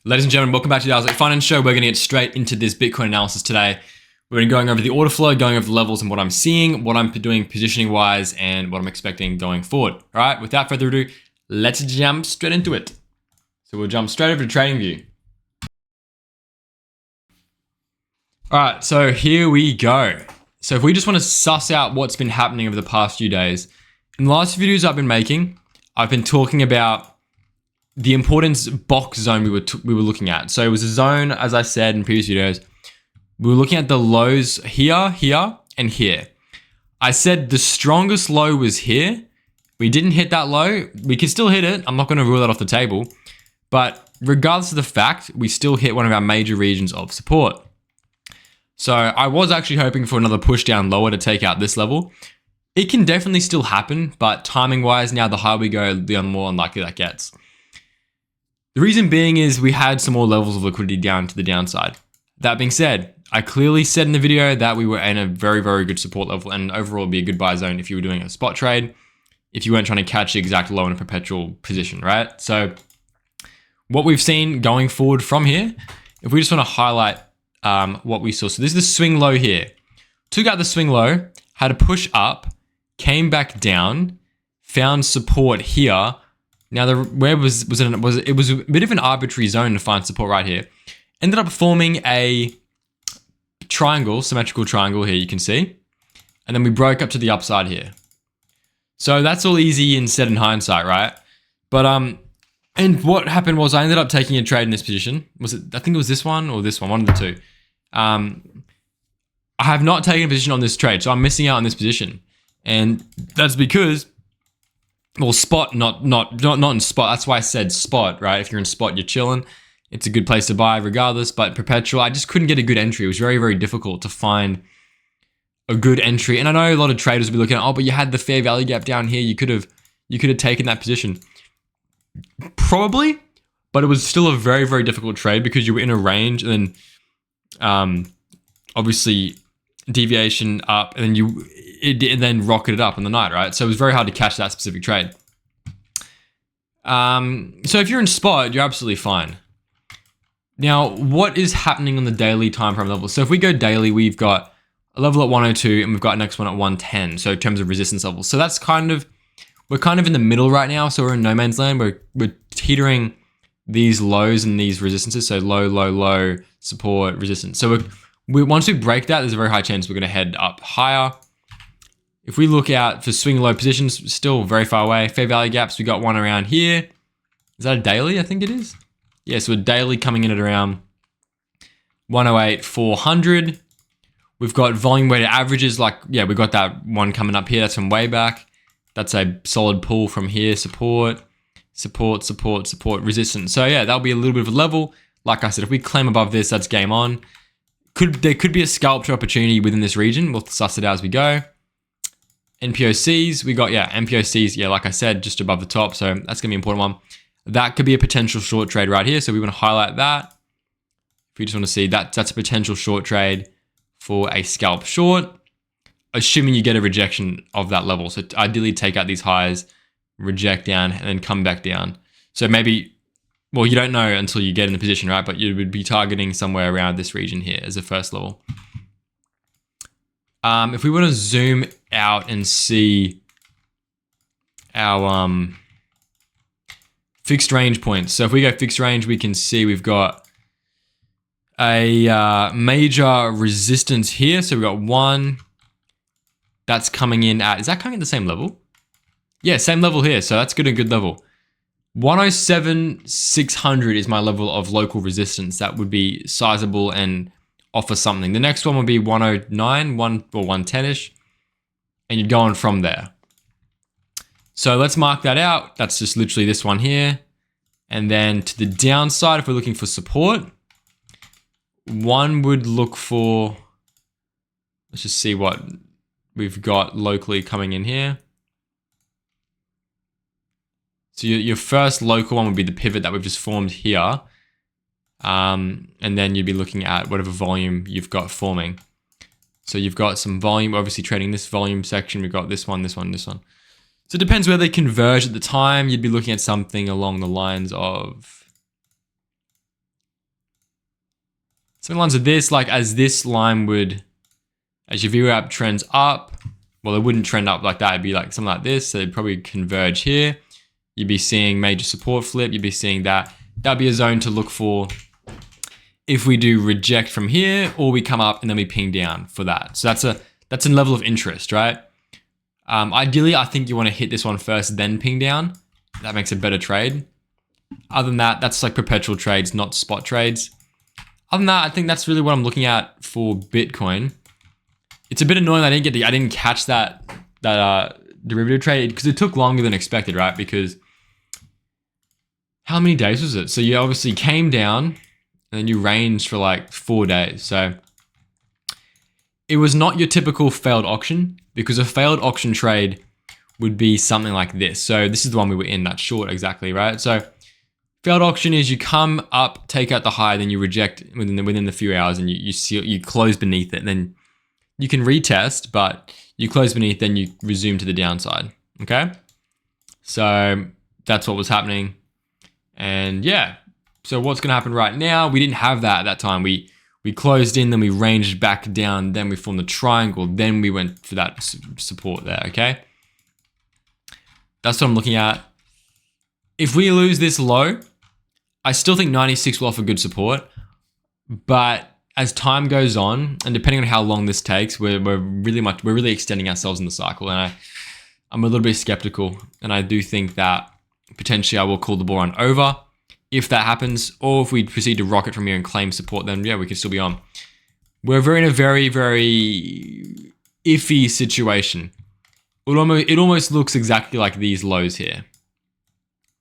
Ladies and gentlemen, welcome back to the Daily Finance Show. We're going to get straight into this Bitcoin analysis today. We're going to be going over the order flow, going over the levels and what I'm seeing, what I'm doing positioning wise, and what I'm expecting going forward. All right, without further ado, let's jump straight into it. So we'll jump straight over to TradingView. All right, so here we go. So if we just want to suss out what's been happening over the past few days, in the last videos I've been making, I've been talking about the importance box zone we were looking at. So it was a zone, as I said in previous videos, we were looking at the lows here, here, and here. I said the strongest low was here. We didn't hit that low. We can still hit it. I'm not going to rule that off the table. But regardless of the fact, we still hit one of our major regions of support. So I was actually hoping for another push down lower to take out this level. It can definitely still happen, but timing wise, now the higher we go, the more unlikely that gets. The reason being is we had some more levels of liquidity down to the downside. That being said, I clearly said in the video that we were in a very, very good support level and overall it'd be a good buy zone if you were doing a spot trade, if you weren't trying to catch the exact low in a perpetual position, right? So what we've seen going forward from here, if we just want to highlight what we saw. So this is the swing low here. Took out the swing low, had a push up, came back down, found support here. Now it was a bit of an arbitrary zone to find support right here. Ended up forming a triangle, symmetrical triangle here, you can see. And then we broke up to the upside here. So that's all easy and said in hindsight, right? But and what happened was I ended up taking a trade in this position. I think it was this one or this one of the two. I have not taken a position on this trade, so I'm missing out on this position. And that's because, well, spot, not in spot. That's why I said spot, right? If you're in spot, you're chilling. It's a good place to buy regardless, but perpetual, I just couldn't get a good entry. It was very, very difficult to find a good entry. And I know a lot of traders will be looking at, oh, but you had the fair value gap down here. You could have taken that position. Probably, but it was still a very, very difficult trade because you were in a range and then obviously deviation up and then it then rocketed up in the night, right? So it was very hard to catch that specific trade. So if you're in spot, you're absolutely fine. Now, what is happening on the daily time frame level? So if we go daily, we've got a level at 102 and we've got next one at 110. So in terms of resistance levels. So that's we're kind of in the middle right now. So we're in no man's land. We're teetering these lows and these resistances. So low, low, low, support, resistance. So once we break that, there's a very high chance we're going to head up higher. If we look out for swing low positions, still very far away. Fair value gaps, we got one around here. Is that a daily? I think it is. Yeah, so a daily coming in at around 108, 400. We've got volume weighted averages we got that one coming up here. That's from way back. That's a solid pull from here. Support, support, support, support, resistance. So yeah, that'll be a little bit of a level. Like I said, if we claim above this, that's game on. There could be a scalp opportunity within this region. We'll suss it out as we go. NPOCs, we got, NPOCs, like I said, just above the top. So that's going to be an important one. That could be a potential short trade right here. So we want to highlight that. If we just want to see that's a potential short trade for a scalp short, assuming you get a rejection of that level. So ideally take out these highs, reject down, and then come back down. So maybe, well, you don't know until you get in the position, right? But you would be targeting somewhere around this region here as a first level. If we want to zoom out and see our fixed range points. So if we go fixed range, we can see we've got a major resistance here. So we've got one that's coming in at, is that coming at the same level? Yeah, same level here. So that's good, a good level. 107, 600 is my level of local resistance. That would be sizable and offer something. The next one would be 109, 110-ish, and you're going from there. So let's mark that out. That's just literally this one here. And then to the downside, if we're looking for support, one would look for, let's just see what we've got locally coming in here. So your first local one would be the pivot that we've just formed here. And then you'd be looking at whatever volume you've got forming. So you've got some volume, obviously trading this volume section. We've got this one, this one, this one. So it depends where they converge at the time. You'd be looking at something along the lines of Something lines of this, like as this line would, as your VWAP trends up, well, it wouldn't trend up like that. It'd be like something like this. So it'd probably converge here. You'd be seeing major support flip. You'd be seeing that. That'd be a zone to look for if we do reject from here, or we come up and then we ping down for that. So that's a level of interest, right? Ideally, I think you want to hit this one first, then ping down. That makes a better trade. Other than that, that's like perpetual trades, not spot trades. Other than that, I think that's really what I'm looking at for Bitcoin. It's a bit annoying that I didn't catch that derivative trade because it took longer than expected, right? Because how many days was it? So you obviously came down and then you ranged for like 4 days. So it was not your typical failed auction, because a failed auction trade would be something like this. So this is the one we were in, that short exactly, right? So failed auction is you come up, take out the high, then you reject within the few hours, and you close beneath it. And then you can retest, but you close beneath, then you resume to the downside. Okay, so that's what was happening. And yeah, so what's going to happen right now? We didn't have that at that time. We closed in, then we ranged back down, then we formed the triangle, then we went for that support there. Okay, that's what I'm looking at. If we lose this low, I still think 96 will offer good support, but as time goes on, and depending on how long this takes, we're really extending ourselves in the cycle, and I'm a little bit skeptical, and I do think that potentially I will call the bull run over if that happens, or if we proceed to rocket from here and claim support, then yeah, we can still be on. We're in a very, very iffy situation. It almost looks exactly like these lows here,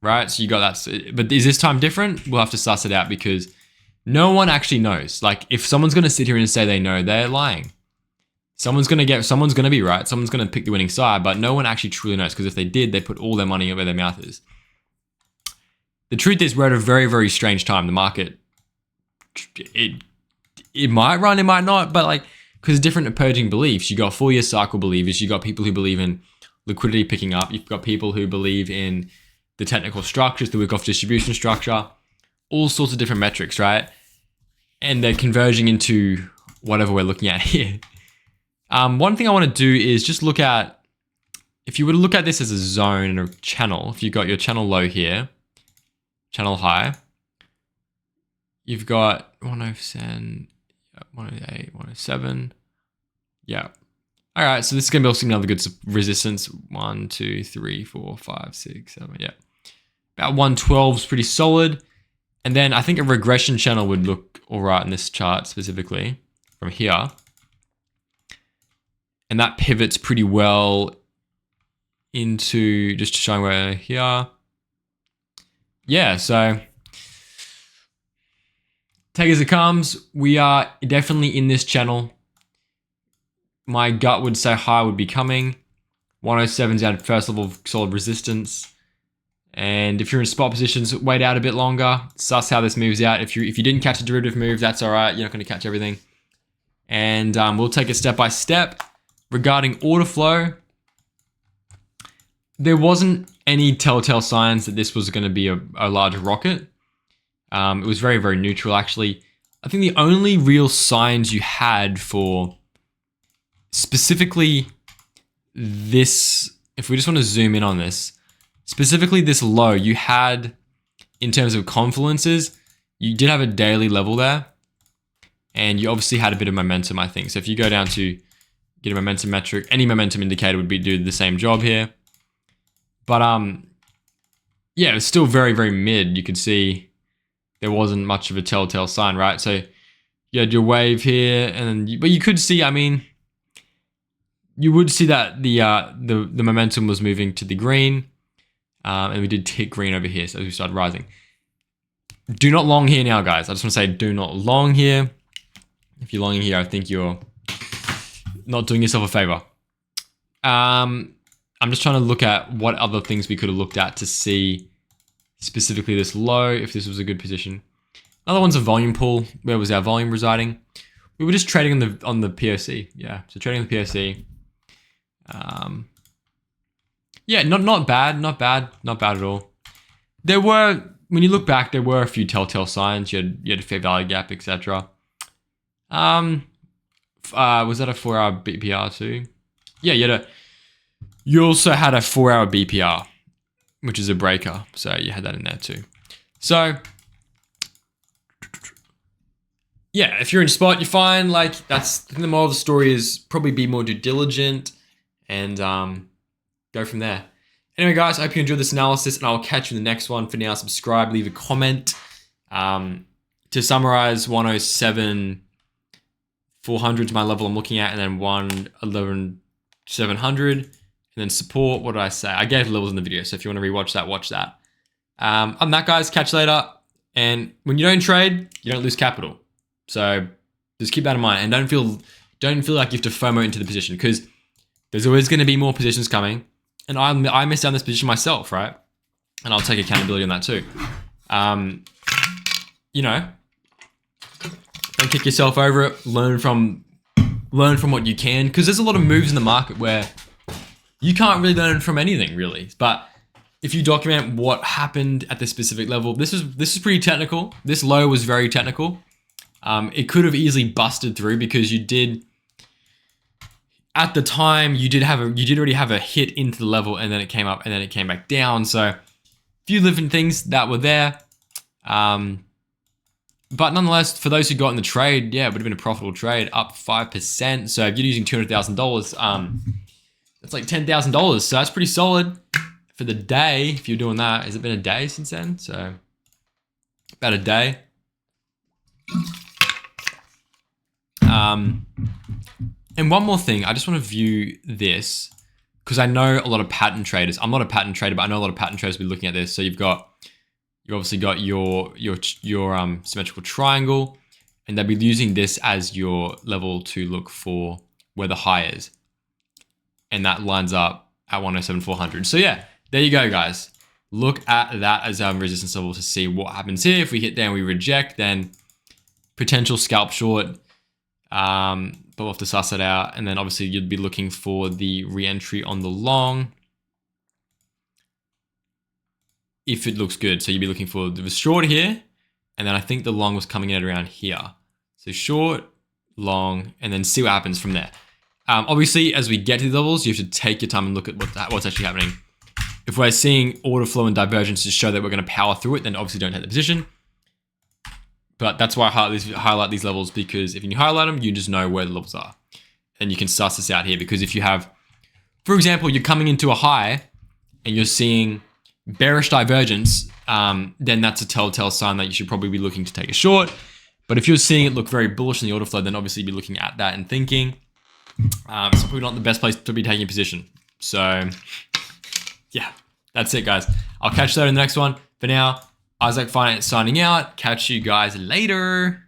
right? So you got that, but is this time different? We'll have to suss it out, because no one actually knows. Like, if someone's going to sit here and say they know, they're lying. Someone's going to be right. Someone's going to pick the winning side, but no one actually truly knows, because if they did, they put all their money where their mouth is. The truth is, we're at a very, very strange time. The market, it might run, it might not, but like, because different opposing beliefs. You got 4-year cycle believers. You got people who believe in liquidity picking up. You've got people who believe in the technical structures, the wick-off distribution structure, all sorts of different metrics, right? And they're converging into whatever we're looking at here. One thing I want to do is just look at, if you were to look at this as a zone and a channel, if you've got your channel low here, channel high, you've got 107, 108, 107. Yeah. All right. So this is going to be also another good resistance. 1, 2, 3, 4, 5, 6, 7. Yeah. About 112 is pretty solid. And then I think a regression channel would look all right in this chart specifically from here. And that pivots pretty well into just showing where here. Yeah, so take as it comes. We are definitely in this channel. My gut would say high would be coming. 107 is our first level of solid resistance. And if you're in spot positions, wait out a bit longer. Suss how this moves out. If you didn't catch a derivative move, that's all right. You're not going to catch everything. And we'll take it step by step. Regarding order flow, there wasn't any telltale signs that this was going to be a large rocket. It was very, very neutral, actually. I think the only real signs you had for specifically this, if we just want to zoom in on this, specifically this low, you had, in terms of confluences, you did have a daily level there, and you obviously had a bit of momentum, I think. So if you go down to get a momentum metric, any momentum indicator would do the same job here. But yeah, it's still very, very mid. You could see there wasn't much of a telltale sign, right? So you had your wave here, and then but you could see, I mean, you would see that the momentum was moving to the green, and we did tick green over here, so we started rising. Do not long here now, guys. I just want to say, do not long here. If you're longing here, I think you're not doing yourself a favor. I'm just trying to look at what other things we could have looked at to see specifically this low, if this was a good position. Another one's a volume pool. Where was our volume residing? We were just trading on the POC. Yeah, so trading on the POC. Yeah, not bad at all. There were, when you look back, there were a few telltale signs. You had a fair value gap, etc. Was that a 4-hour BPR too? Yeah, you also had a 4-hour BPR, which is a breaker. So you had that in there too. So yeah, if you're in spot, you're fine. Like I think the moral of the story is probably be more due diligent and go from there. Anyway, guys, I hope you enjoyed this analysis and I'll catch you in the next one. For now, subscribe, leave a comment. To summarize, 107,400 is my level I'm looking at, and then 111,700, and then support. What did I say? I gave levels in the video, so if you want to rewatch that, watch that. Other than that, guys, catch you later. And when you don't trade, you don't lose capital. So just keep that in mind, and don't feel like you have to FOMO into the position, because there's always going to be more positions coming. And I missed out on this position myself, right? And I'll take accountability on that too. You know, don't kick yourself over it. Learn from what you can, because there's a lot of moves in the market where you can't really learn from anything really. But if you document what happened at this specific level, this is pretty technical. This low was very technical. It could have easily busted through, because you did. At the time, you did already have a hit into the level, and then it came up, and then it came back down. So a few different things that were there. But nonetheless, for those who got in the trade, yeah, it would have been a profitable trade, up 5%. So if you're using $200,000, that's like $10,000. So that's pretty solid for the day if you're doing that. Has it been a day since then? So about a day. And one more thing, I just want to view this, because I know a lot of pattern traders. I'm not a pattern trader, but I know a lot of pattern traders will be looking at this. So you obviously got your symmetrical triangle, and they'll be using this as your level to look for where the high is, and that lines up at 107,400. So yeah, there you go, guys. Look at that as our resistance level to see what happens here. If we hit there and we reject, then potential scalp short. But we'll have to suss it out. And then obviously you'd be looking for the re-entry on the long if it looks good. So you'd be looking for the short here, and then I think the long was coming in at around here. So short, long, and then see what happens from there. Obviously, as we get to the levels, you have to take your time and look at what's actually happening. If we're seeing order flow and divergence to show that we're going to power through it, then obviously don't take the position. But that's why I highlight these levels, because if you highlight them, you just know where the levels are. And you can suss this out here, because if you have, for example, you're coming into a high and you're seeing bearish divergence, then that's a telltale sign that you should probably be looking to take a short. But if you're seeing it look very bullish in the order flow, then obviously you'd be looking at that and thinking, it's probably not the best place to be taking a position. So yeah, that's it, guys. I'll catch you later in the next one. For now, Isaac Finance signing out. Catch you guys later.